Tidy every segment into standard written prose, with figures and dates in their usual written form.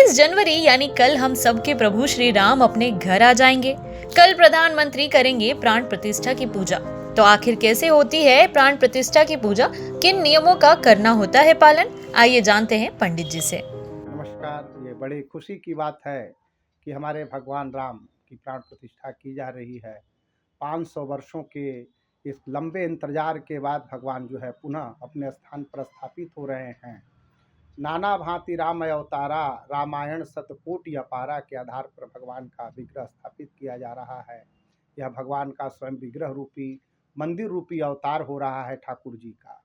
26 जनवरी यानी कल हम सबके प्रभु श्री राम अपने घर आ जाएंगे। कल प्रधानमंत्री करेंगे प्राण प्रतिष्ठा की पूजा। तो आखिर कैसे होती है प्राण प्रतिष्ठा की पूजा, किन नियमों का करना होता है पालन, आइए जानते हैं पंडित जी से। नमस्कार। ये बड़ी खुशी की बात है कि हमारे भगवान राम की प्राण प्रतिष्ठा की जा रही है। 500 वर्षों के इस लंबे इंतजार के बाद भगवान जो है पुनः अपने स्थान पर स्थापित हो रहे हैं। नाना भांति राम अवतारा, रामायण शतकोटि अपारा के आधार पर भगवान का विग्रह स्थापित किया जा रहा है। यह भगवान का स्वयं विग्रह रूपी, मंदिर रूपी अवतार हो रहा है ठाकुर जी का।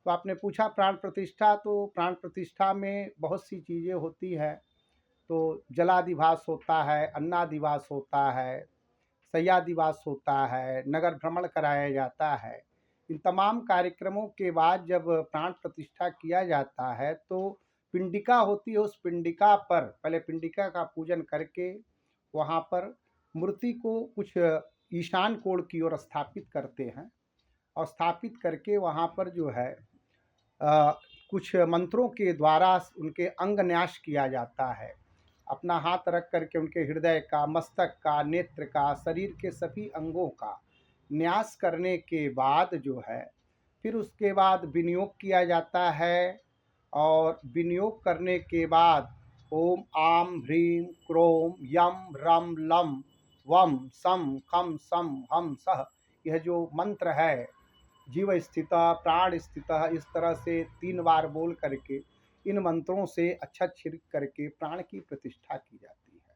तो आपने पूछा प्राण प्रतिष्ठा, तो प्राण प्रतिष्ठा में बहुत सी चीज़ें होती है। तो जलादिवास होता है, अन्नादिवास होता है, शय्यादिवास होता है, नगर भ्रमण कराया जाता है। इन तमाम कार्यक्रमों के बाद जब प्राण प्रतिष्ठा किया जाता है तो पिंडिका होती है। उस पिंडिका पर पहले पिंडिका का पूजन करके वहाँ पर मूर्ति को कुछ ईशान कोण की ओर स्थापित करते हैं और स्थापित करके वहाँ पर जो है अ, कुछ मंत्रों के द्वारा उनके अंग न्यास किया जाता है। अपना हाथ रख करके उनके हृदय का, मस्तक का, नेत्र का, शरीर के सभी अंगों का न्यास करने के बाद जो है फिर उसके बाद विनियोग किया जाता है। और विनियोग करने के बाद ओम आम ह्रीम क्रोम यम रम लम वम सम खम सम हम सह, यह जो मंत्र है जीव स्थित प्राण स्थित, इस तरह से 3 बार बोल करके इन मंत्रों से अक्षत छिड़क करके प्राण की प्रतिष्ठा की जाती है।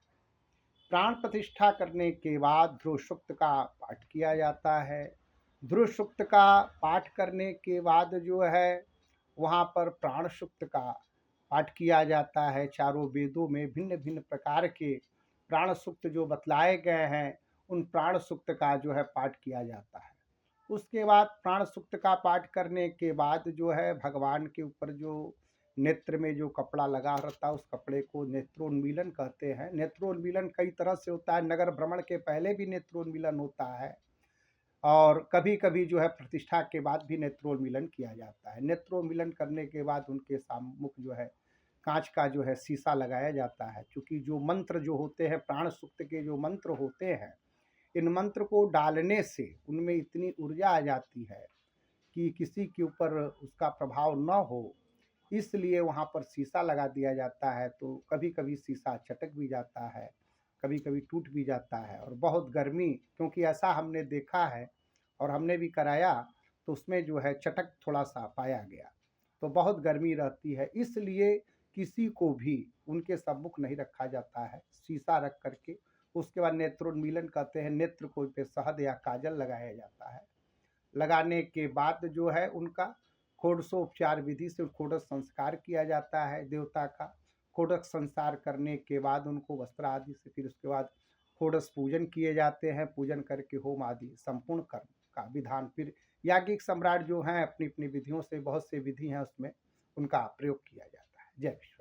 प्राण प्रतिष्ठा करने के बाद ध्रुव सूक्त का पाठ किया जाता है। ध्रुव सूक्त का पाठ करने के बाद जो है वहाँ पर प्राण सूक्त का पाठ किया जाता है। चारों वेदों में भिन्न भिन्न प्रकार के प्राण सूक्त जो बतलाए गए हैं उन प्राण सूक्त का जो है पाठ किया जाता है। उसके बाद प्राण सूक्त का पाठ करने के बाद जो है भगवान के ऊपर जो नेत्र में जो कपड़ा लगा रहता है उस कपड़े को नेत्रोन्मीलन कहते हैं। नेत्रोन्मीलन कई तरह से होता है। नगर भ्रमण के पहले भी नेत्रोन्मीलन होता है और कभी कभी जो है प्रतिष्ठा के बाद भी नेत्रोन्मीलन किया जाता है। नेत्रोन्मीलन करने के बाद उनके सम्मुख जो है कांच का जो है शीशा लगाया जाता है। क्योंकि जो मंत्र जो होते हैं प्राण सूक्त के जो मंत्र होते हैं, इन मंत्र को डालने से उनमें इतनी ऊर्जा आ जाती है कि किसी के ऊपर उसका प्रभाव न हो, इसलिए वहाँ पर शीशा लगा दिया जाता है। तो कभी कभी शीशा चटक भी जाता है, कभी कभी टूट भी जाता है। और बहुत गर्मी, क्योंकि ऐसा हमने देखा है और हमने भी कराया, तो उसमें जो है चटक थोड़ा सा पाया गया। तो बहुत गर्मी रहती है, इसलिए किसी को भी उनके सम्मुख नहीं रखा जाता है, शीशा रख करके। उसके बाद नेत्रोन्मीलन कहते हैं, नेत्र को पे शहद या काजल लगाया जाता है। लगाने के बाद जो है उनका षोडशोपचार विधि से षोडश संस्कार किया जाता है देवता का। षोडश संस्कार करने के बाद उनको वस्त्र आदि से फिर उसके बाद षोडश पूजन किए जाते हैं। पूजन करके होम आदि संपूर्ण कर्म का विधान फिर याज्ञिक सम्राट जो हैं अपनी अपनी विधियों से, बहुत से विधि हैं उसमें, उनका प्रयोग किया जाता है। जय विष्णु।